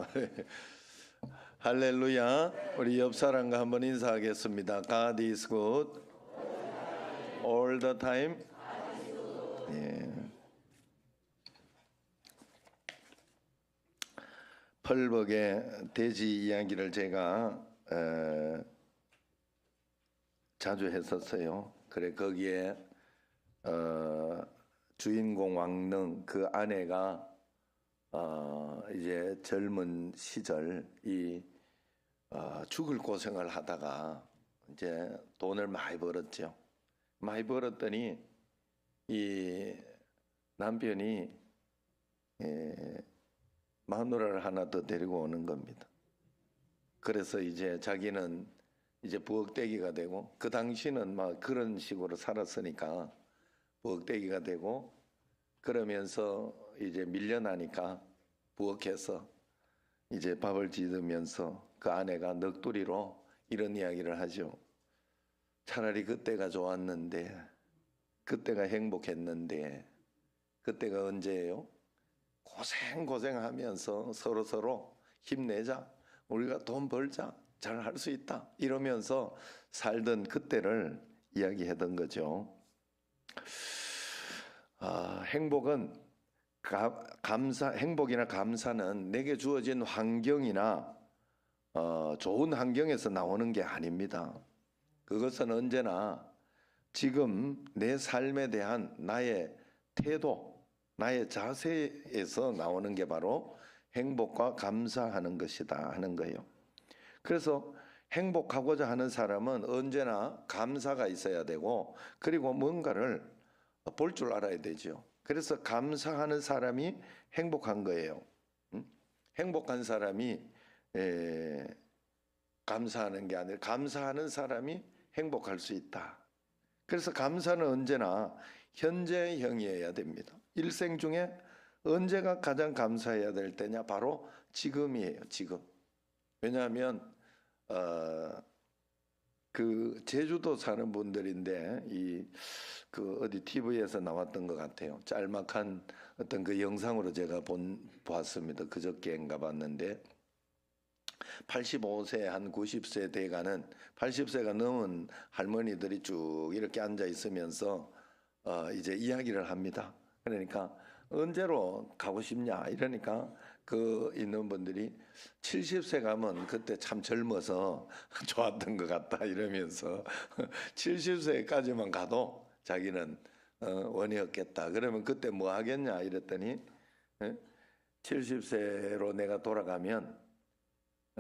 그렇죠. 할렐루야. 우리 옆 사람과 한번 인사하겠습니다. God is good all the time. 예. 펄벅의 돼지 이야기를 제가 자주 했었어요. 그래 거기에 주인공 왕릉 그 아내가 이제 젊은 시절 죽을 고생을 하다가 이제 돈을 많이 벌었죠. 많이 벌었더니 이 남편이 마누라를 하나 더 데리고 오는 겁니다. 그래서 이제 자기는 이제 부엌대기가 되고, 그 당시는 막 그런 식으로 살았으니까 부엌대기가 되고, 그러면서 이제 밀려나니까 부엌에서 이제 밥을 짓으면서 그 아내가 넋두리로 이런 이야기를 하죠. 차라리 그때가 좋았는데, 그때가 행복했는데, 그때가 언제예요? 고생하면서 서로 힘내자, 우리가 돈 벌자, 잘 할 수 있다 이러면서 살던 그때를 이야기하던 거죠. 행복은 행복이나 감사는 내게 주어진 환경이나 좋은 환경에서 나오는 게 아닙니다. 그것은 언제나 지금 내 삶에 대한 나의 태도, 나의 자세에서 나오는 게 바로 행복과 감사하는 것이다 하는 거예요. 그래서 행복하고자 하는 사람은 언제나 감사가 있어야 되고, 그리고 뭔가를 볼 줄 알아야 되죠. 그래서 감사하는 사람이 행복한 거예요. 행복한 사람이 감사하는 게 아니라 감사하는 사람이 행복할 수 있다. 그래서 감사는 언제나 현재형이어야 됩니다. 일생 중에 언제가 가장 감사해야 될 때냐? 바로 지금이에요. 지금. 왜냐하면 그 제주도 사는 분들인데 그 어디 TV에서 나왔던 것 같아요. 짤막한 어떤 그 영상으로 제가 보았습니다. 그저께인가 봤는데 85세 한 90세 돼가는 80세가 넘은 할머니들이 쭉 이렇게 앉아 있으면서 이제 이야기를 합니다. 그러니까 언제로 가고 싶냐 이러니까 그 있는 분들이 70세 가면 그때 참 젊어서 좋았던 것 같다 이러면서 70세까지만 가도 자기는 원이 없겠다. 그러면 그때 뭐 하겠냐 이랬더니 70세로 내가 돌아가면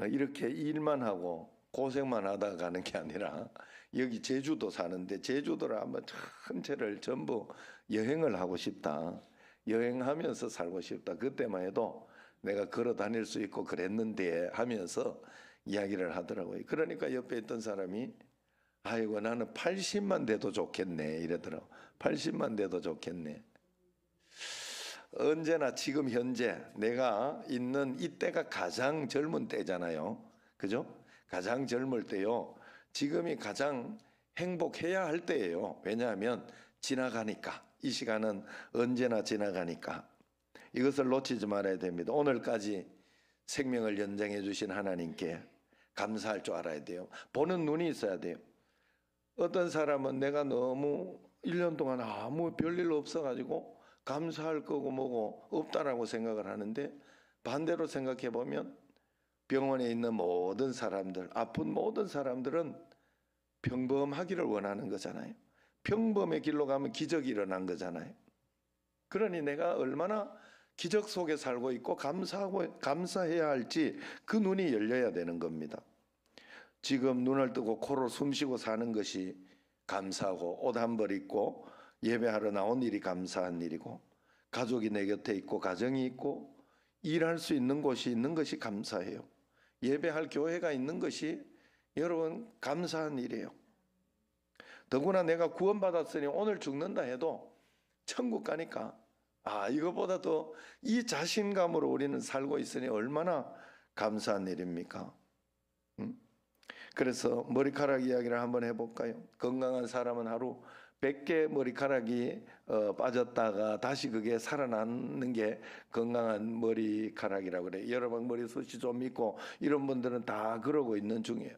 이렇게 일만 하고 고생만 하다가 가는 게 아니라 여기 제주도 사는데 제주도를 한번 전체를 전부 여행을 하고 싶다. 여행하면서 살고 싶다. 그때만 해도 내가 걸어 다닐 수 있고 그랬는데 하면서 이야기를 하더라고요. 그러니까 옆에 있던 사람이 아이고 나는 80만 돼도 좋겠네 이러더라고. 80만 돼도 좋겠네. 언제나 지금 현재 내가 있는 이때가 가장 젊은 때잖아요. 그죠? 가장 젊을 때요. 지금이 가장 행복해야 할 때예요. 왜냐하면 지나가니까. 이 시간은 언제나 지나가니까. 이것을 놓치지 말아야 됩니다. 오늘까지 생명을 연장해 주신 하나님께 감사할 줄 알아야 돼요. 보는 눈이 있어야 돼요. 어떤 사람은 내가 너무 1년 동안 아무 별일 없어가지고 감사할 거고 뭐고 없다라고 생각을 하는데, 반대로 생각해 보면 병원에 있는 모든 사람들, 아픈 모든 사람들은 평범하기를 원하는 거잖아요. 평범의 길로 가면 기적이 일어난 거잖아요. 그러니 내가 얼마나 기적 속에 살고 있고 감사해야 할지 그 눈이 열려야 되는 겁니다. 지금 눈을 뜨고 코로 숨쉬고 사는 것이 감사하고, 옷 한 벌 입고 예배하러 나온 일이 감사한 일이고, 가족이 내 곁에 있고 가정이 있고 일할 수 있는 곳이 있는 것이 감사해요. 예배할 교회가 있는 것이 여러분 감사한 일이에요. 더구나 내가 구원받았으니 오늘 죽는다 해도 천국 가니까 이거보다 더 이 자신감으로 우리는 살고 있으니 얼마나 감사한 일입니까? 그래서 머리카락 이야기를 한번 해볼까요? 건강한 사람은 하루 100개 머리카락이 빠졌다가 다시 그게 살아나는 게 건강한 머리카락이라고 그래요. 여러분 머리숱이 좀 있고 이런 분들은 다 그러고 있는 중이에요.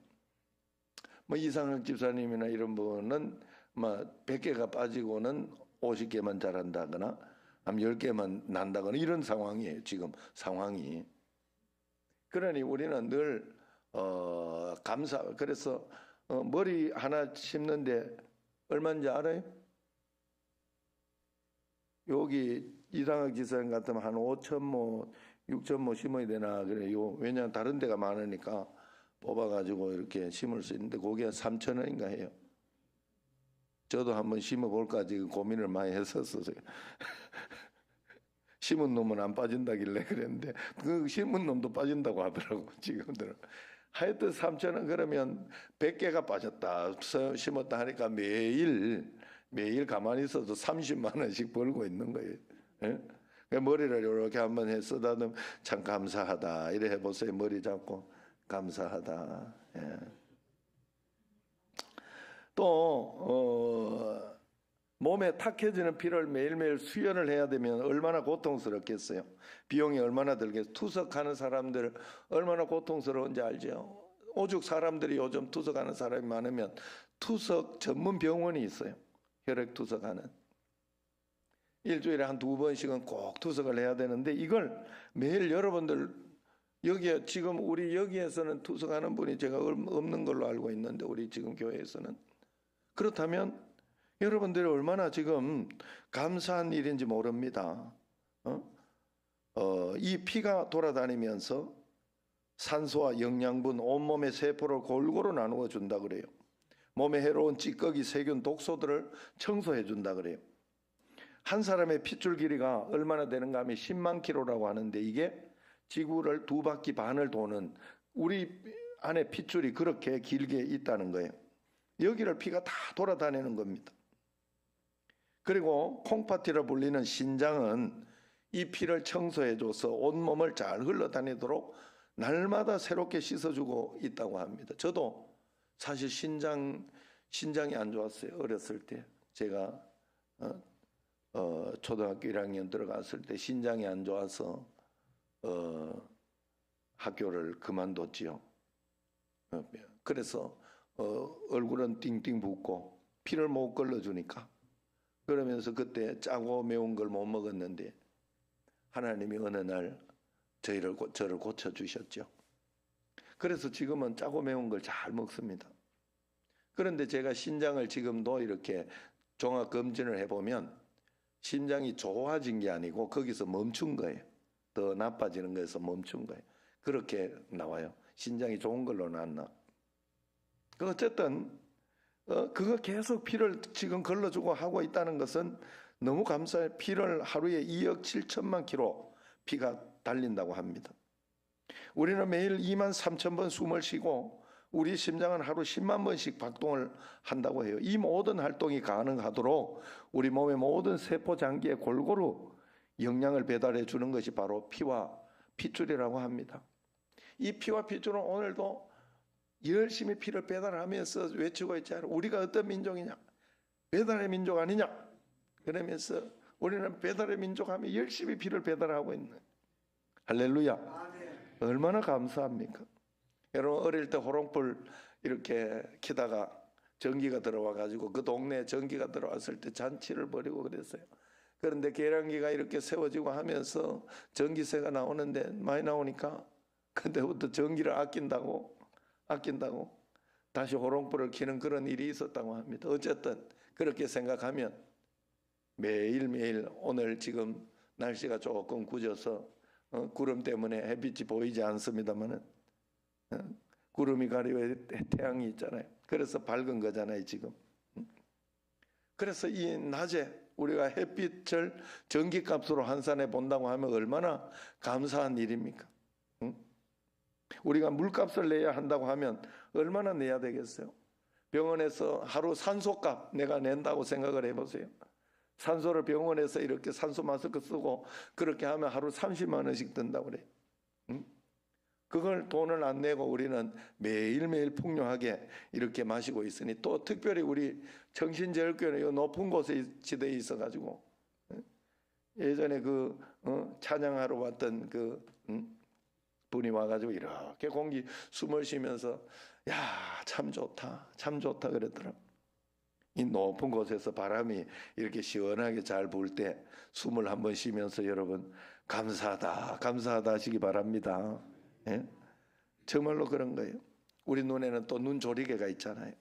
뭐 이상학 집사님이나 이런 분은 뭐 100개가 빠지고는 50개만 자란다거나 아니면 10개만 난다거나 이런 상황이에요. 지금 상황이. 그러니 우리는 늘 그래서 머리 하나 심는데 얼마인지 알아요? 여기 이상학 집사님 같으면 한 5,000모, 6,000모 심어야 되나 그래요. 왜냐하면 다른 데가 많으니까 뽑아가지고 이렇게 심을 수 있는데 그게 3,000원인가 해요. 저도 한번 심어볼까 지금 고민을 많이 했었어요. 심은 놈은 안 빠진다길래 그랬는데 그 심은 놈도 빠진다고 하더라고 지금들은. 하여튼 3,000원 그러면 100개가 빠졌다 심었다 하니까 매일 가만히 있어도 30만 원씩 벌고 있는 거예요. 예? 머리를 이렇게 한번 해 쓰다듬 참 감사하다 이래 해보세요. 머리 잡고 감사하다. 예. 또 몸에 탁해지는 피를 매일매일 수연을 해야 되면 얼마나 고통스럽겠어요. 비용이 얼마나 들겠어요. 투석하는 사람들 얼마나 고통스러운지 알죠. 오죽 사람들이 요즘 투석하는 사람이 많으면 투석 전문 병원이 있어요. 혈액 투석하는. 일주일에 한 2번씩은 꼭 투석을 해야 되는데 이걸 매일 여러분들 여기에 지금 우리 여기에서는 투석하는 분이 제가 없는 걸로 알고 있는데 우리 지금 교회에서는 그렇다면 여러분들이 얼마나 지금 감사한 일인지 모릅니다. 이 피가 돌아다니면서 산소와 영양분 온몸의 세포를 골고루 나누어 준다 그래요. 몸에 해로운 찌꺼기, 세균, 독소들을 청소해 준다 그래요. 한 사람의 핏줄 길이가 얼마나 되는가 하면 10만 킬로라고 하는데 이게 지구를 2바퀴 반을 도는 우리 안에 핏줄이 그렇게 길게 있다는 거예요. 여기를 피가 다 돌아다니는 겁니다. 그리고 콩팥이라 불리는 신장은 이 피를 청소해줘서 온몸을 잘 흘러다니도록 날마다 새롭게 씻어주고 있다고 합니다. 저도 사실 신장이 안 좋았어요. 어렸을 때 제가 초등학교 1학년 들어갔을 때 신장이 안 좋아서 학교를 그만뒀지요. 그래서 얼굴은 띵띵 붓고 피를 못 걸러주니까 그러면서 그때 짜고 매운 걸 못 먹었는데 하나님이 어느 날 저를 고쳐주셨죠. 그래서 지금은 짜고 매운 걸 잘 먹습니다. 그런데 제가 신장을 지금도 이렇게 종합검진을 해보면 심장이 좋아진 게 아니고 거기서 멈춘 거예요. 더 나빠지는 거에서 멈춘 거예요. 그렇게 나와요. 신장이 좋은 걸로 나왔나. 어쨌든 그거 계속 피를 지금 걸러주고 하고 있다는 것은 너무 감사해요. 피를 하루에 2억 7천만 킬로 피가 달린다고 합니다. 우리는 매일 2만 3천 번 숨을 쉬고 우리 심장은 하루 10만 번씩 박동을 한다고 해요. 이 모든 활동이 가능하도록 우리 몸의 모든 세포 장기에 골고루 영양을 배달해 주는 것이 바로 피와 핏줄이라고 합니다. 이 피와 핏줄은 오늘도 열심히 피를 배달하면서 외치고 있잖아요. 우리가 어떤 민족이냐? 배달의 민족 아니냐? 그러면서 우리는 배달의 민족 하면 열심히 피를 배달하고 있는. 할렐루야. 얼마나 감사합니까? 여러분 어릴 때 호롱불 이렇게 켜다가 전기가 들어와 가지고 그 동네에 전기가 들어왔을 때 잔치를 벌이고 그랬어요. 그런데 계량기가 이렇게 세워지고 하면서 전기세가 나오는데 많이 나오니까 그때부터 전기를 아낀다고 다시 호롱불을 켜는 그런 일이 있었다고 합니다. 어쨌든 그렇게 생각하면 매일매일 오늘 지금 날씨가 조금 굳어서 구름 때문에 햇빛이 보이지 않습니다만은 구름이 가리고 태양이 있잖아요. 그래서 밝은 거잖아요 지금. 그래서 이 낮에 우리가 햇빛을 전기값으로 환산해 본다고 하면 얼마나 감사한 일입니까? 우리가 물값을 내야 한다고 하면 얼마나 내야 되겠어요? 병원에서 하루 산소값 내가 낸다고 생각을 해보세요. 산소를 병원에서 이렇게 산소 마스크 쓰고 그렇게 하면 하루 30만 원씩 든다고 그래요. 그걸 돈을 안 내고 우리는 매일매일 풍요하게 이렇게 마시고 있으니, 또 특별히 우리 정신제일교회는 높은 곳에 지대에 있어가지고 예전에 찬양하러 왔던 분이 와가지고 이렇게 공기 숨을 쉬면서 야, 참 좋다, 참 좋다 그랬더라. 이 높은 곳에서 바람이 이렇게 시원하게 잘 불 때 숨을 한번 쉬면서 여러분 감사하다, 감사하다 하시기 바랍니다. 예? 정말로 그런 거예요. 우리 눈에는 또 눈조리개가 있잖아요.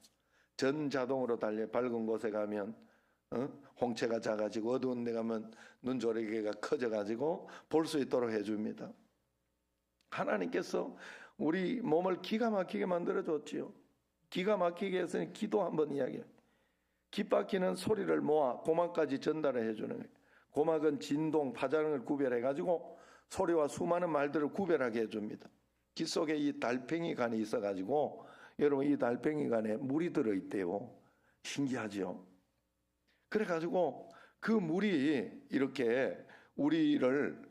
전자동으로 달려 밝은 곳에 가면 홍채가 작아지고, 어두운 데 가면 눈조리개가 커져가지고 볼 수 있도록 해줍니다. 하나님께서 우리 몸을 기가 막히게 만들어줬지요. 기가 막히게 했으니 기도 한번 이야기해요. 깃바퀴는 소리를 모아 고막까지 전달해 주는 거예요. 고막은 진동, 파장을 구별해가지고 소리와 수많은 말들을 구별하게 해줍니다. 귀 속에 이 달팽이 관이 있어가지고, 여러분 이 달팽이 관에 물이 들어있대요. 신기하죠? 그래가지고 그 물이 이렇게 우리를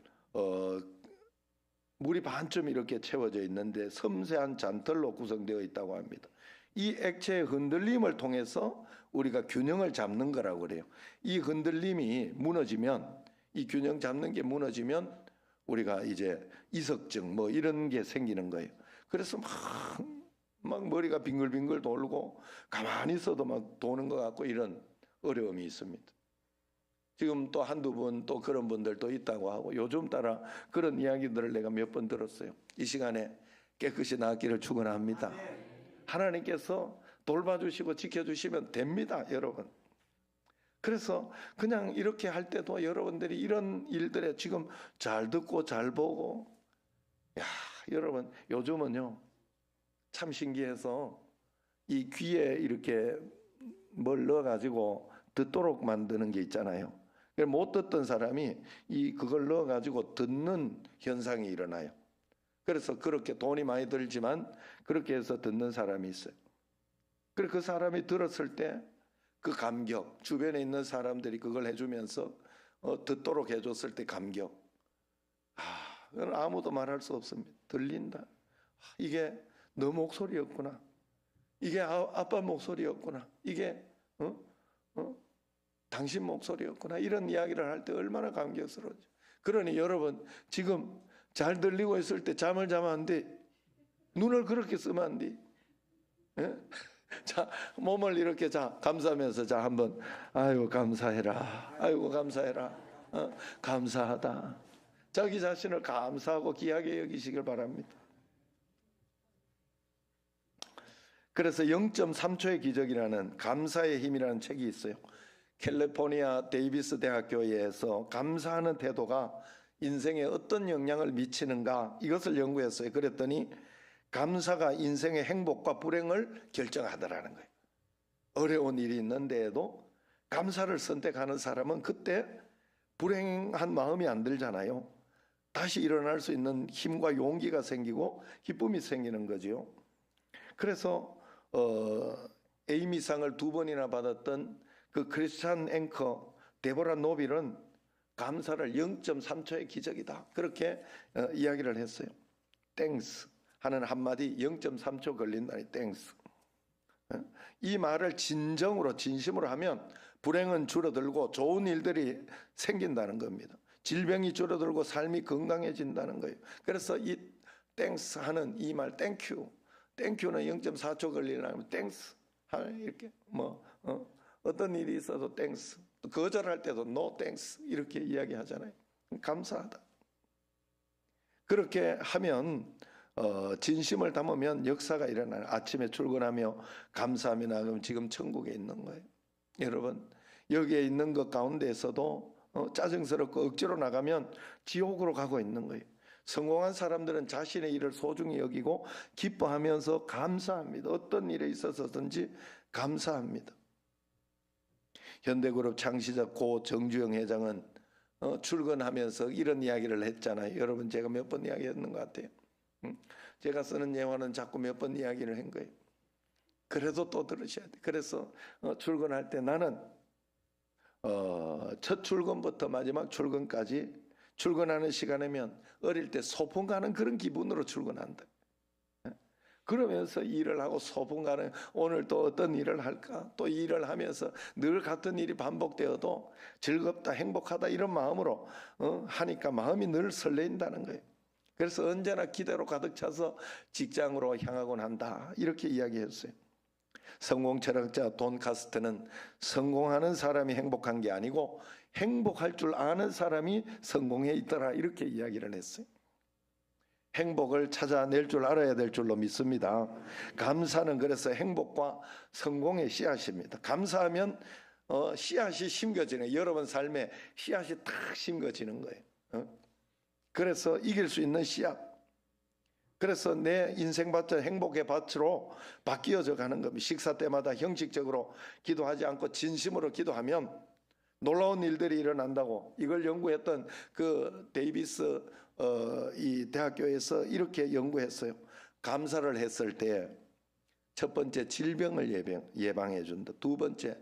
물이 반쯤 이렇게 채워져 있는데 섬세한 잔털로 구성되어 있다고 합니다. 이 액체의 흔들림을 통해서 우리가 균형을 잡는 거라고 그래요. 이 흔들림이 무너지면, 이 균형 잡는 게 무너지면 우리가 이제 이석증 뭐 이런 게 생기는 거예요. 그래서 막 머리가 빙글빙글 돌고 가만히 있어도 막 도는 것 같고 이런 어려움이 있습니다. 지금 또 한두 분 또 그런 분들도 있다고 하고, 요즘 따라 그런 이야기들을 내가 몇 번 들었어요. 이 시간에 깨끗이 낫기를 축원합니다. 하나님께서 돌봐주시고 지켜주시면 됩니다, 여러분. 그래서 그냥 이렇게 할 때도 여러분들이 이런 일들에 지금 잘 듣고 잘 보고, 야, 여러분 요즘은요 참 신기해서 이 귀에 이렇게 뭘 넣어가지고 듣도록 만드는 게 있잖아요. 못 듣던 사람이 그걸 넣어가지고 듣는 현상이 일어나요. 그래서 그렇게 돈이 많이 들지만 그렇게 해서 듣는 사람이 있어요. 그래서 그 사람이 들었을 때 그 감격, 주변에 있는 사람들이 그걸 해주면서 듣도록 해줬을 때 감격, 그건 아무도 말할 수 없습니다. 들린다. 이게 너 목소리였구나. 이게 아빠 목소리였구나. 이게 당신 목소리였구나. 이런 이야기를 할 때 얼마나 감격스러워요. 그러니 여러분 지금 잘 들리고 있을 때 잠을 자면 안 돼. 눈을 그렇게 쓰면 안 돼. 예? 자, 몸을 이렇게 감사하면서 한번 아이고 감사해라. 아이고 감사해라. 감사하다. 자기 자신을 감사하고 귀하게 여기시길 바랍니다. 그래서 0.3초의 기적이라는 감사의 힘이라는 책이 있어요. 캘리포니아 데이비스 대학교에서 감사하는 태도가 인생에 어떤 영향을 미치는가, 이것을 연구했어요. 그랬더니 감사가 인생의 행복과 불행을 결정하더라는 거예요. 어려운 일이 있는데도 감사를 선택하는 사람은 그때 불행한 마음이 안 들잖아요. 다시 일어날 수 있는 힘과 용기가 생기고 기쁨이 생기는 거죠. 그래서 에이미상을 2번이나 받았던 그 크리스찬 앵커 데보라 노빌은 감사를 0.3초의 기적이다, 그렇게 이야기를 했어요. 땡스 하는 한마디 0.3초 걸린다니, 땡스. 이 말을 진심으로 하면 불행은 줄어들고 좋은 일들이 생긴다는 겁니다. 질병이 줄어들고 삶이 건강해진다는 거예요. 그래서 이 땡스 하는 이 말, 땡큐, 땡큐는 0.4초 걸리려면 땡스, 이렇게 어떤 일이 있어도 땡스, 거절할 때도 노 땡스 이렇게 이야기하잖아요. 감사하다. 그렇게 하면 진심을 담으면 역사가 일어나요. 아침에 출근하며 감사하며 나가면 지금 천국에 있는 거예요. 여러분 여기에 있는 것 가운데에서도 짜증스럽고 억지로 나가면 지옥으로 가고 있는 거예요. 성공한 사람들은 자신의 일을 소중히 여기고 기뻐하면서 감사합니다. 어떤 일에 있어서든지 감사합니다. 현대그룹 창시자 고 정주영 회장은 출근하면서 이런 이야기를 했잖아요. 여러분 제가 몇 번 이야기했는 것 같아요. 제가 쓰는 예화는 자꾸 몇 번 이야기를 한 거예요. 그래도 또 들으셔야 돼요. 그래서 출근할 때 나는 첫 출근부터 마지막 출근까지 출근하는 시간이면 어릴 때 소풍 가는 그런 기분으로 출근한다. 그러면서 일을 하고 소풍 가는, 오늘 또 어떤 일을 할까? 또 일을 하면서 늘 같은 일이 반복되어도 즐겁다, 행복하다 이런 마음으로 하니까 마음이 늘 설레인다는 거예요. 그래서 언제나 기대로 가득 차서 직장으로 향하곤 한다, 이렇게 이야기했어요. 성공 철학자 돈 카스트는 성공하는 사람이 행복한 게 아니고 행복할 줄 아는 사람이 성공해 있더라, 이렇게 이야기를 했어요. 행복을 찾아낼 줄 알아야 될 줄로 믿습니다. 감사는 그래서 행복과 성공의 씨앗입니다. 감사하면 씨앗이 심겨지는, 여러분 삶에 씨앗이 탁 심겨지는 거예요. 그래서 이길 수 있는 씨앗, 그래서 내 인생 밭을 행복의 밭으로 바뀌어져 가는 겁니다. 식사 때마다 형식적으로 기도하지 않고 진심으로 기도하면 놀라운 일들이 일어난다고, 이걸 연구했던 그 데이비스 이 대학교에서 이렇게 연구했어요. 감사를 했을 때 첫 번째, 질병을 예방해 준다. 두 번째,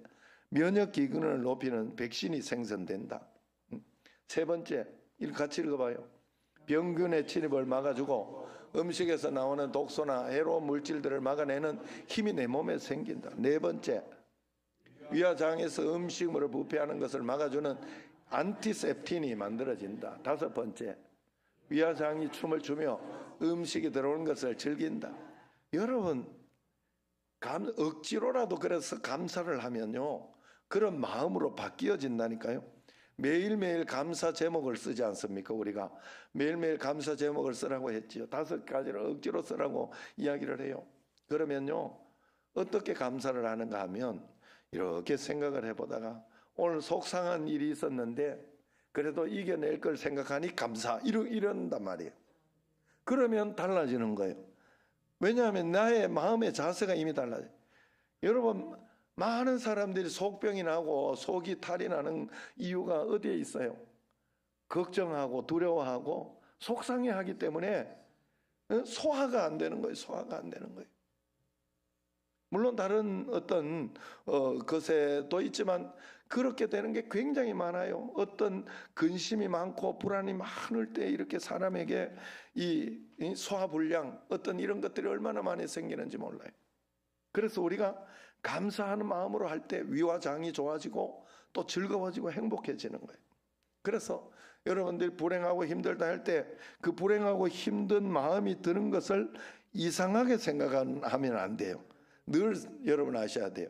면역 기능을 높이는 백신이 생성된다. 세 번째, 이거 같이 읽어봐요. 병균의 침입을 막아주고 음식에서 나오는 독소나 해로운 물질들을 막아내는 힘이 내 몸에 생긴다. 네 번째, 위화장에서 음식물을 부패하는 것을 막아주는 안티셉틴이 만들어진다. 다섯 번째, 위화장이 춤을 추며 음식이 들어오는 것을 즐긴다. 여러분, 억지로라도 그래서 감사를 하면요, 그런 마음으로 바뀌어진다니까요. 매일매일 감사 제목을 쓰지 않습니까? 우리가 매일매일 감사 제목을 쓰라고 했지요. 5가지를 억지로 쓰라고 이야기를 해요. 그러면요, 어떻게 감사를 하는가 하면 이렇게 생각을 해보다가 오늘 속상한 일이 있었는데 그래도 이겨낼 걸 생각하니 감사, 이런단 말이에요. 그러면 달라지는 거예요. 왜냐하면 나의 마음의 자세가 이미 달라져요. 여러분, 많은 사람들이 속병이 나고 속이 탈이 나는 이유가 어디에 있어요? 걱정하고 두려워하고 속상해하기 때문에 소화가 안 되는 거예요. 소화가 안 되는 거예요. 물론 다른 어떤 것에도 있지만 그렇게 되는 게 굉장히 많아요. 어떤 근심이 많고 불안이 많을 때 이렇게 사람에게 이 소화불량, 어떤 이런 것들이 얼마나 많이 생기는지 몰라요. 그래서 우리가 감사하는 마음으로 할 때 위화장이 좋아지고 또 즐거워지고 행복해지는 거예요. 그래서 여러분들이 불행하고 힘들다 할 때 그 불행하고 힘든 마음이 드는 것을 이상하게 생각하면 안 돼요. 늘 여러분 아셔야 돼요.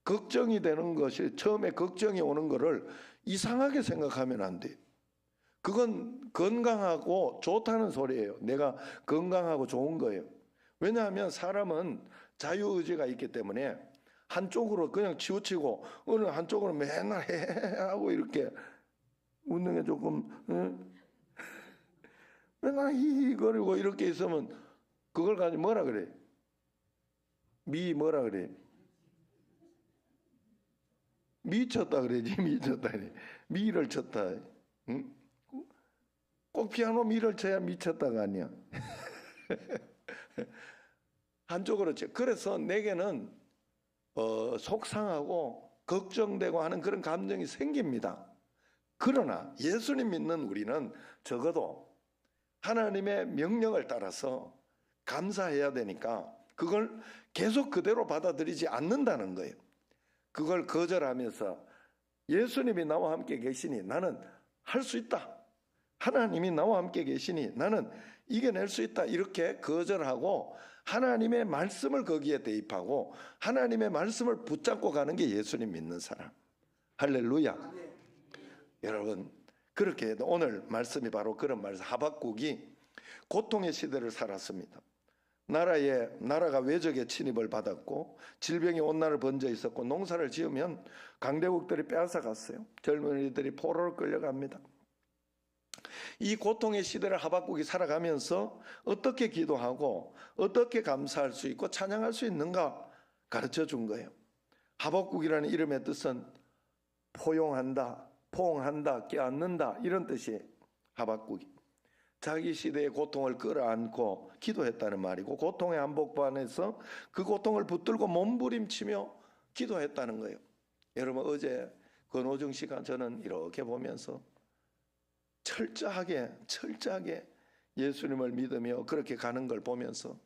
걱정이 되는 것이, 처음에 걱정이 오는 거를 이상하게 생각하면 안 돼요. 그건 건강하고 좋다는 소리예요. 내가 건강하고 좋은 거예요. 왜냐하면 사람은 자유의지가 있기 때문에 한쪽으로 그냥 치우치고 어느 한쪽으로 맨날 하고 이렇게 웃는 게 조금 맨날 히히거리고 이렇게 있으면 그걸 가지고 뭐라 그래? 뭐라 그래? 미쳤다 그러지. 미쳤다 그래. 미를 쳤다. 응? 꼭 피아노 미를 쳐야 미쳤다가 아니야. 한쪽으로 쳐. 그래서 내게는 속상하고 걱정되고 하는 그런 감정이 생깁니다. 그러나 예수님 믿는 우리는 적어도 하나님의 명령을 따라서 감사해야 되니까 그걸 계속 그대로 받아들이지 않는다는 거예요. 그걸 거절하면서 예수님이 나와 함께 계시니 나는 할 수 있다. 하나님이 나와 함께 계시니 나는 이겨낼 수 있다. 이렇게 거절하고 하나님의 말씀을 거기에 대입하고 하나님의 말씀을 붙잡고 가는 게 예수님 믿는 사람. 할렐루야. 여러분, 그렇게 해도 오늘 말씀이 바로 그런 말씀. 하박국이 고통의 시대를 살았습니다. 나라가 외적의 침입을 받았고 질병이 온난을 번져 있었고 농사를 지으면 강대국들이 빼앗아갔어요. 젊은이들이 포로로 끌려갑니다. 이 고통의 시대를 하박국이 살아가면서 어떻게 기도하고 어떻게 감사할 수 있고 찬양할 수 있는가 가르쳐 준 거예요. 하박국이라는 이름의 뜻은 포용한다, 포옹한다, 껴안는다 이런 뜻이 하박국이. 자기 시대의 고통을 끌어안고 기도했다는 말이고 고통의 한복판에서 그 고통을 붙들고 몸부림치며 기도했다는 거예요. 여러분 어제 권호중 씨가 저는 이렇게 보면서 철저하게 예수님을 믿으며 그렇게 가는 걸 보면서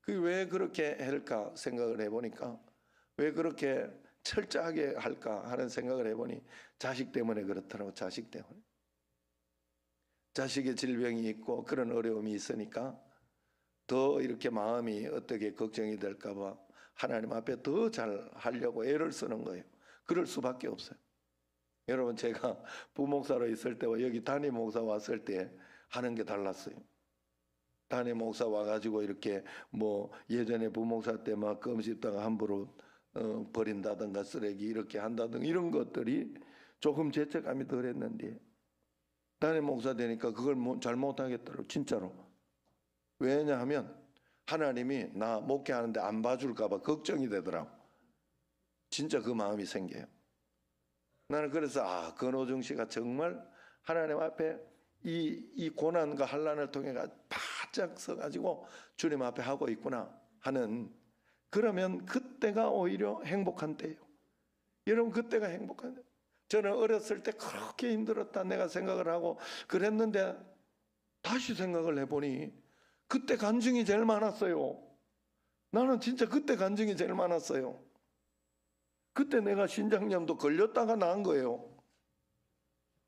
그 왜 그렇게 할까 생각을 해보니까 왜 그렇게 철저하게 할까 하는 생각을 해보니 자식 때문에 그렇더라고. 자식 때문에. 자식의 질병이 있고 그런 어려움이 있으니까 더 이렇게 마음이 어떻게 걱정이 될까 봐 하나님 앞에 더 잘 하려고 애를 쓰는 거예요. 그럴 수밖에 없어요. 여러분, 제가 부목사로 있을 때와 여기 담임 목사 왔을 때 하는 게 달랐어요. 담임 목사 와가지고 이렇게 뭐 예전에 부목사 때 막 껌 씹다가 함부로 버린다든가 쓰레기 이렇게 한다든가 이런 것들이 조금 죄책감이 덜했는데 담임 목사 되니까 그걸 잘 못하겠더라고. 진짜로. 왜냐하면 하나님이 나 목회하는데 안 봐줄까 봐 걱정이 되더라고. 진짜 그 마음이 생겨요. 나는 그래서 권호중 씨가 정말 하나님 앞에 이 고난과 환난을 통해 바짝 서가지고 주님 앞에 하고 있구나 하는, 그러면 그때가 오히려 행복한 때예요. 여러분, 그때가 행복한 때. 저는 어렸을 때 그렇게 힘들었다 내가 생각을 하고 그랬는데 다시 생각을 해보니 그때 간증이 제일 많았어요. 나는 진짜 그때 간증이 제일 많았어요. 그때 내가 신장염도 걸렸다가 나은 거예요.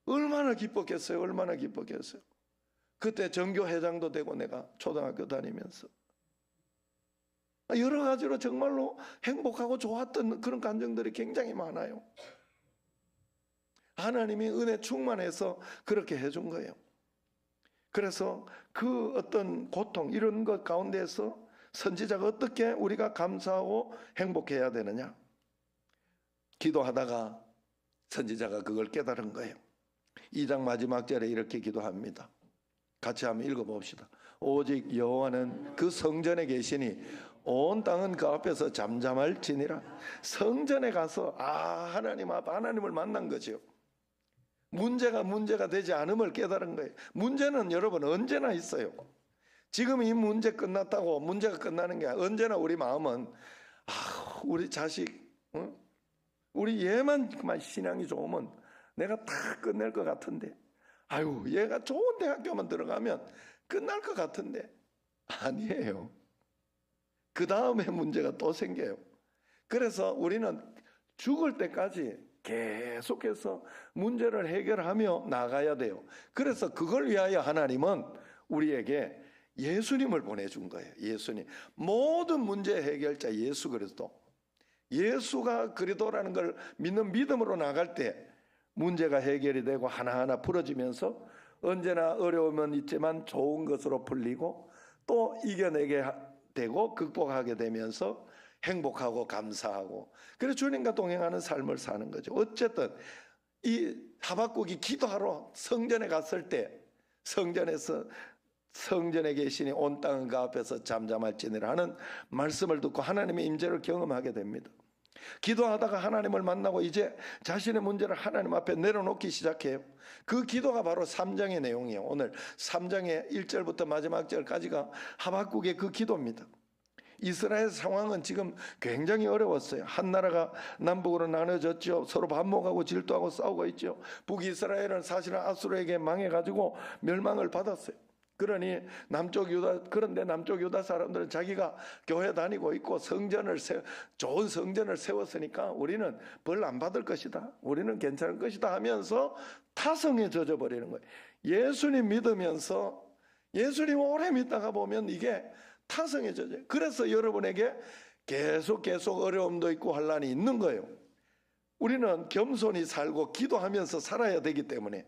얼마나 기뻤겠어요. 얼마나 기뻤겠어요. 그때 전교회장도 되고 내가 초등학교 다니면서 여러 가지로 정말로 행복하고 좋았던 그런 감정들이 굉장히 많아요. 하나님이 은혜 충만해서 그렇게 해준 거예요. 그래서 그 어떤 고통 이런 것 가운데서 선지자가 어떻게 우리가 감사하고 행복해야 되느냐, 기도하다가 선지자가 그걸 깨달은 거예요. 2장 마지막 절에 이렇게 기도합니다. 같이 한번 읽어봅시다. 오직 여호와는 그 성전에 계시니 온 땅은 그 앞에서 잠잠할지니라. 성전에 가서 하나님 앞 하나님을 만난 거죠. 문제가 되지 않음을 깨달은 거예요. 문제는 여러분 언제나 있어요. 지금 이 문제 끝났다고 문제가 끝나는 게 아니라 언제나 우리 마음은 우리 자식, 우리 얘만 신앙이 좋으면 내가 다 끝낼 것 같은데, 얘가 좋은 대학교만 들어가면 끝날 것 같은데, 아니에요. 그 다음에 문제가 또 생겨요. 그래서 우리는 죽을 때까지 계속해서 문제를 해결하며 나가야 돼요. 그래서 그걸 위하여 하나님은 우리에게 예수님을 보내준 거예요. 예수님. 모든 문제 해결자 예수 그리스도. 예수가 그리스도라는 걸 믿는 믿음으로 나갈 때 문제가 해결이 되고 하나하나 풀어지면서 언제나 어려움은 있지만 좋은 것으로 풀리고 또 이겨내게 되고 극복하게 되면서 행복하고 감사하고, 그래서 주님과 동행하는 삶을 사는 거죠. 어쨌든 이 하박국이 기도하러 성전에 갔을 때 성전에서 성전에 계시니 온 땅은 그 앞에서 잠잠할지니라 하는 말씀을 듣고 하나님의 임재를 경험하게 됩니다. 기도하다가 하나님을 만나고 이제 자신의 문제를 하나님 앞에 내려놓기 시작해요. 그 기도가 바로 3장의 내용이에요. 오늘 3장의 1절부터 마지막 절까지가 하박국의 그 기도입니다. 이스라엘 상황은 지금 굉장히 어려웠어요. 한 나라가 남북으로 나눠졌죠. 서로 반목하고 질투하고 싸우고 있죠. 북이스라엘은 사실은 아수르에게 망해가지고 멸망을 받았어요. 그러니 그런데 남쪽 유다 사람들은 자기가 교회 다니고 있고 좋은 성전을 세웠으니까 우리는 벌 안 받을 것이다, 우리는 괜찮을 것이다 하면서 타성에 젖어버리는 거예요. 예수님 믿으면서 예수님 오래 믿다가 보면 이게 타성에 젖어요. 그래서 여러분에게 계속 어려움도 있고 환난이 있는 거예요. 우리는 겸손히 살고 기도하면서 살아야 되기 때문에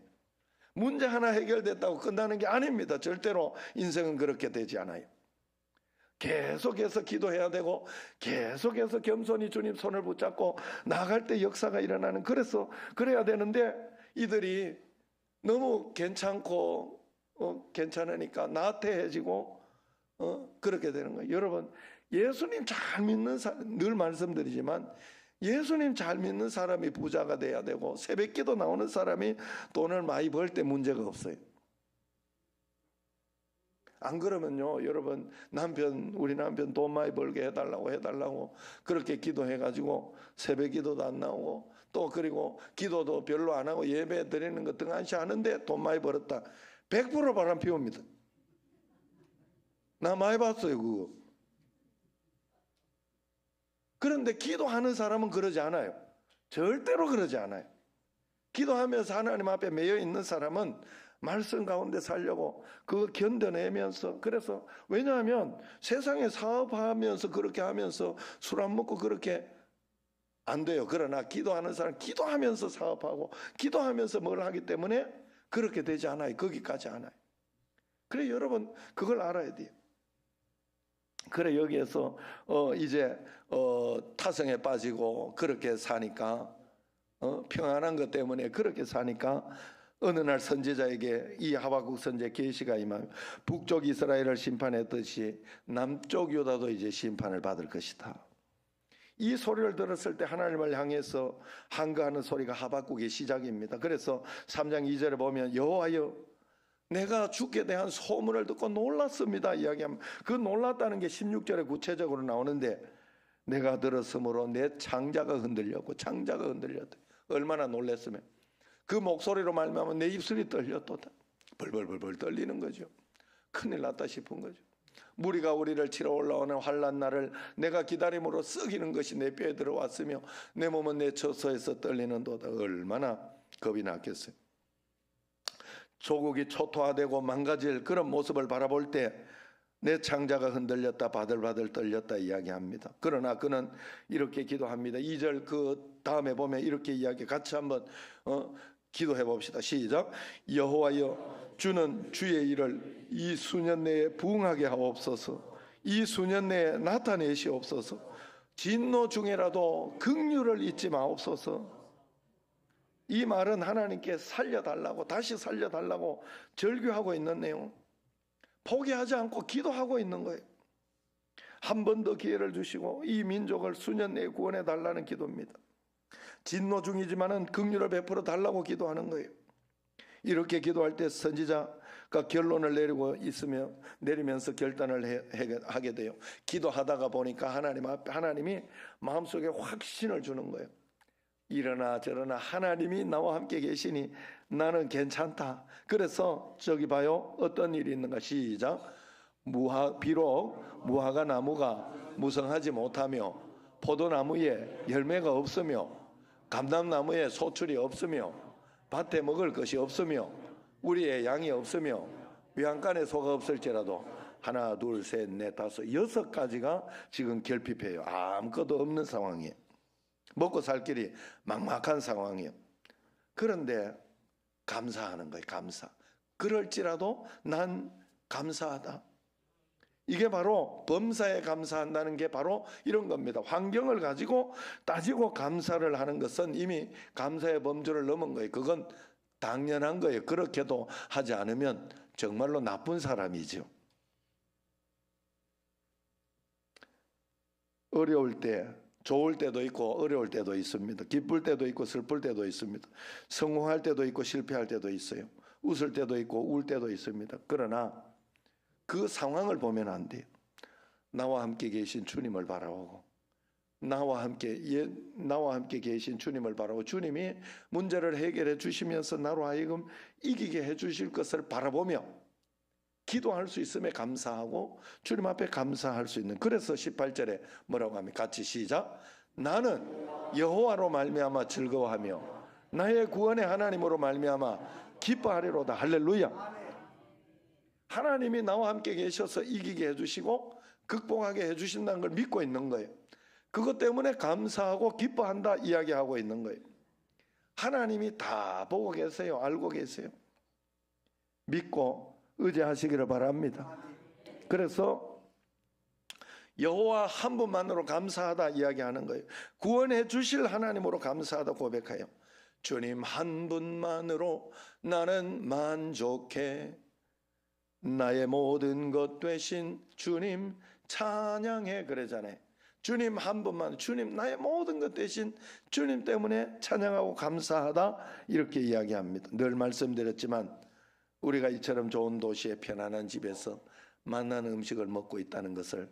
문제 하나 해결됐다고 끝나는 게 아닙니다. 절대로 인생은 그렇게 되지 않아요. 계속해서 기도해야 되고 계속해서 겸손히 주님 손을 붙잡고 나갈 때 역사가 일어나는, 그래야 되는데 이들이 너무 괜찮고 괜찮으니까 나태해지고 그렇게 되는 거예요. 여러분, 예수님 잘 믿는 사람, 늘 말씀드리지만 예수님 잘 믿는 사람이 부자가 돼야 되고 새벽기도 나오는 사람이 돈을 많이 벌 때 문제가 없어요. 안 그러면요, 여러분, 우리 남편 돈 많이 벌게 해달라고 그렇게 기도해가지고 새벽기도도 안 나오고 또 그리고 기도도 별로 안 하고 예배 드리는 거 등한시 하는데 돈 많이 벌었다. 100% 바람 피웁니다. 나 많이 봤어요 그거. 그런데 기도하는 사람은 그러지 않아요. 절대로 그러지 않아요. 기도하면서 하나님 앞에 매여 있는 사람은 말씀 가운데 살려고 그거 견뎌내면서, 그래서 왜냐하면 세상에 사업하면서 그렇게 하면서 술 안 먹고 그렇게 안 돼요. 그러나 기도하는 사람 기도하면서 사업하고 기도하면서 뭘 하기 때문에 그렇게 되지 않아요. 거기까지 않아요. 그래 여러분 그걸 알아야 돼요. 그래 여기에서 이제 타성에 빠지고 그렇게 사니까 평안한 것 때문에 그렇게 사니까 어느 날 선지자에게 이 하박국 선지자 계시가 임하며 북쪽 이스라엘을 심판했듯이 남쪽 유다도 이제 심판을 받을 것이다. 이 소리를 들었을 때 하나님을 향해서 한거하는 소리가 하박국의 시작입니다. 그래서 3장 2절에 보면 여호와여 내가 주께 대한 소문을 듣고 놀랐습니다 이야기하면, 그 놀랐다는 게 16절에 구체적으로 나오는데 내가 들었으므로 내 창자가 흔들렸고, 창자가 흔들렸다. 얼마나 놀랐으면 그 목소리로 말미암아 내 입술이 떨렸도다. 벌벌벌벌 떨리는 거죠. 큰일 났다 싶은 거죠. 무리가 우리를 치러 올라오는 환난 날을 내가 기다림으로 썩이는 것이 내 뼈에 들어왔으며 내 몸은 내 처소에서 떨리는도다. 얼마나 겁이 났겠어요. 조국이 초토화되고 망가질 그런 모습을 바라볼 때 내 창자가 흔들렸다, 바들바들 떨렸다 이야기합니다. 그러나 그는 이렇게 기도합니다. 2절 그 다음에 보면 이렇게 이야기, 같이 한번 기도해 봅시다. 시작. 여호와여 주는 주의 일을 이 수년 내에 부응하게 하옵소서. 이 수년 내에 나타내시옵소서. 진노 중에라도 긍휼을 잊지 마옵소서. 이 말은 하나님께 살려달라고, 다시 살려달라고 절규하고 있는 내용. 포기하지 않고 기도하고 있는 거예요. 한 번 더 기회를 주시고 이 민족을 수년 내에 구원해 달라는 기도입니다. 진노 중이지만은 긍휼을 베풀어 달라고 기도하는 거예요. 이렇게 기도할 때 선지자가 결론을 내리면서 결단을 하게 돼요. 기도하다가 보니까 하나님이 마음속에 확신을 주는 거예요. 이러나 저러나 하나님이 나와 함께 계시니 나는 괜찮다. 그래서 저기 봐요. 어떤 일이 있는가. 시작. 비록 무화과 나무가 무성하지 못하며 포도나무에 열매가 없으며 감람나무에 소출이 없으며 밭에 먹을 것이 없으며 우리의 양이 없으며 외양간에 소가 없을지라도 하나 둘 셋 넷 다섯 6가지가 지금 결핍해요. 아무것도 없는 상황이에요. 먹고 살 길이 막막한 상황이에요. 그런데 감사하는 거예요. 감사. 그럴지라도 난 감사하다. 이게 바로 범사에 감사한다는 게 바로 이런 겁니다. 환경을 가지고 따지고 감사를 하는 것은 이미 감사의 범주를 넘은 거예요. 그건 당연한 거예요. 그렇게도 하지 않으면 정말로 나쁜 사람이죠. 어려울 때 좋을 때도 있고 어려울 때도 있습니다. 기쁠 때도 있고 슬플 때도 있습니다. 성공할 때도 있고 실패할 때도 있어요. 웃을 때도 있고 울 때도 있습니다. 그러나 그 상황을 보면 안 돼요. 나와 함께 계신 주님을 바라보고 나와 함께 계신 주님을 바라보고 주님이 문제를 해결해 주시면서 나로 하여금 이기게 해 주실 것을 바라보며 기도할 수 있음에 감사하고 주님 앞에 감사할 수 있는. 그래서 18절에 뭐라고 하면 같이 시작. 나는 여호와로 말미암아 즐거워하며 나의 구원의 하나님으로 말미암아 기뻐하리로다. 할렐루야. 하나님이 나와 함께 계셔서 이기게 해주시고 극복하게 해주신다는 걸 믿고 있는 거예요. 그것 때문에 감사하고 기뻐한다 이야기하고 있는 거예요. 하나님이 다 보고 계세요. 알고 계세요. 믿고 의지하시기를 바랍니다. 그래서 여호와 한 분만으로 감사하다 이야기하는 거예요. 구원해 주실 하나님으로 감사하다 고백해요. 주님 한 분만으로 나는 만족해. 나의 모든 것 되신 주님 찬양해. 그러잖아요. 주님 한 분만, 주님 나의 모든 것 되신 주님 때문에 찬양하고 감사하다 이렇게 이야기합니다. 늘 말씀드렸지만 우리가 이처럼 좋은 도시에 편안한 집에서 맛나는 음식을 먹고 있다는 것을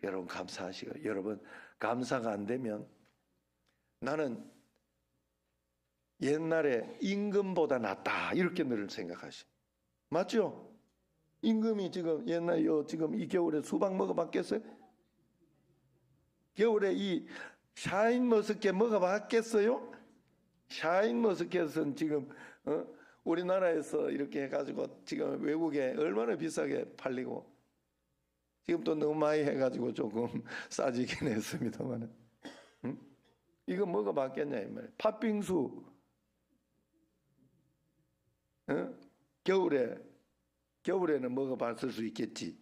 여러분 감사하시고, 여러분 감사가 안 되면 나는 옛날에 임금보다 낫다 이렇게 늘 생각하시. 맞죠? 임금이 지금 옛날 지금 이 겨울에 수박 먹어봤겠어요? 겨울에 이 샤인머스켓 먹어봤겠어요? 샤인머스켓은 지금 우리나라에서 이렇게 해가지고 지금 외국에 얼마나 비싸게 팔리고 지금 또 너무 많이 해가지고 조금 싸지긴 했습니다만 이거 먹어봤겠냐 이 말이에요. 팥빙수 겨울에는 먹어봤을 수 있겠지.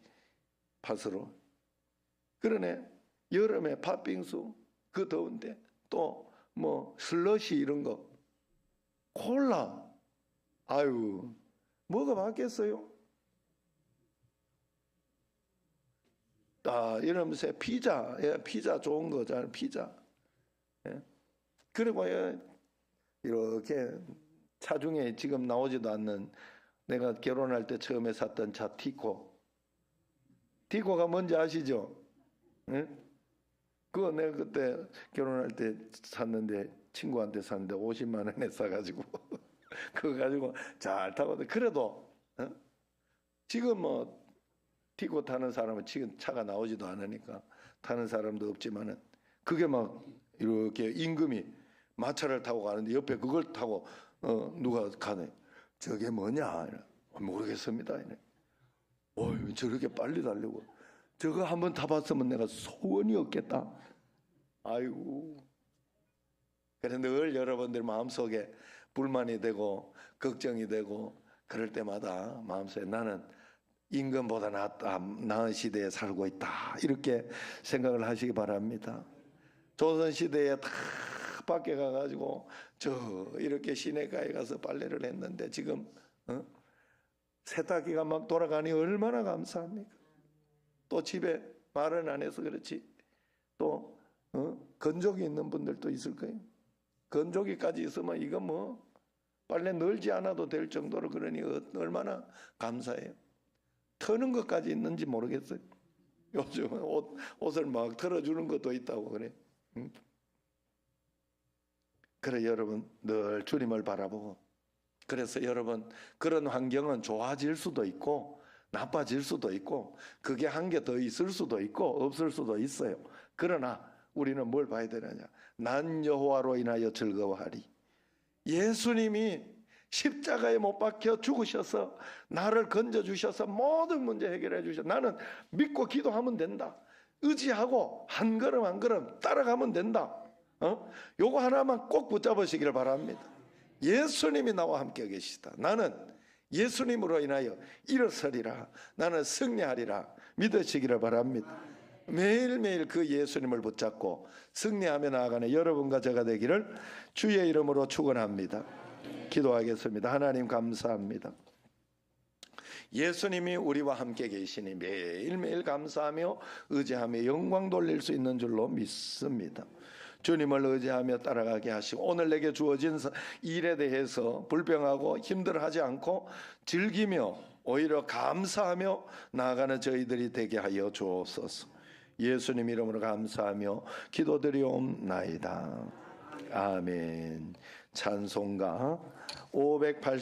팥으로. 그러네 여름에 팥빙수 그 더운데 또 뭐 슬러시 이런 거 콜라 아유 먹어봤겠어요? 이러면서 피자 피자 좋은 거잖아요. 피자. 예? 그리고 이렇게 차중에 지금 나오지도 않는 내가 결혼할 때 처음에 샀던 차 티코가 뭔지 아시죠? 예? 그거 내가 그때 결혼할 때 샀는데 친구한테 샀는데 50만 원에 사가지고 그거 가지고 잘 타고 그래도 지금 뭐 티코 타는 사람은 지금 차가 나오지도 않으니까 타는 사람도 없지만은 그게 막 이렇게 임금이 마차를 타고 가는데 옆에 그걸 타고 누가 가네. 저게 뭐냐? 모르겠습니다. 저렇게 빨리 달리고 저거 한번 타봤으면 내가 소원이 없겠다. 아이고. 그래서 늘 여러분들 마음속에 불만이 되고 걱정이 되고 그럴 때마다 마음속에 나는 임금보다 나은 시대에 살고 있다. 이렇게 생각을 하시기 바랍니다. 조선시대에 다 밖에 가가지고 이렇게 시내가에 가서 빨래를 했는데 지금 세탁기가 막 돌아가니 얼마나 감사합니까? 또 집에 말은 안 해서 그렇지 또 건조기 있는 분들도 있을 거예요. 건조기까지 있으면 이거 뭐 빨래 널지 않아도 될 정도로 그러니 얼마나 감사해요. 터는 것까지 있는지 모르겠어요. 요즘 옷을 막 털어주는 것도 있다고 그래. 그래 여러분 늘 주님을 바라보고 그래서 여러분 그런 환경은 좋아질 수도 있고 나빠질 수도 있고 그게 한 개 더 있을 수도 있고 없을 수도 있어요. 그러나 우리는 뭘 봐야 되느냐. 난 여호와로 인하여 즐거워하리. 예수님이 십자가에 못 박혀 죽으셔서 나를 건져주셔서 모든 문제 해결해 주셔서 나는 믿고 기도하면 된다. 의지하고 한 걸음 한 걸음 따라가면 된다. 요거 하나만 꼭 붙잡으시길 바랍니다. 예수님이 나와 함께 계시다. 나는 예수님으로 인하여 일어서리라. 나는 승리하리라. 믿으시기를 바랍니다. 매일매일 그 예수님을 붙잡고 승리하며 나아가는 여러분과 제가 되기를 주의 이름으로 축원합니다. 기도하겠습니다. 하나님 감사합니다. 예수님이 우리와 함께 계시니 매일매일 감사하며 의지하며 영광 돌릴 수 있는 줄로 믿습니다. 주님을 의지하며 따라가게 하시고 오늘 내게 주어진 일에 대해서 불평하고 힘들어하지 않고 즐기며 오히려 감사하며 나아가는 저희들이 되게 하여 주옵소서. 예수님 이름으로 감사하며 기도드리옵나이다. 아멘. 찬송가 588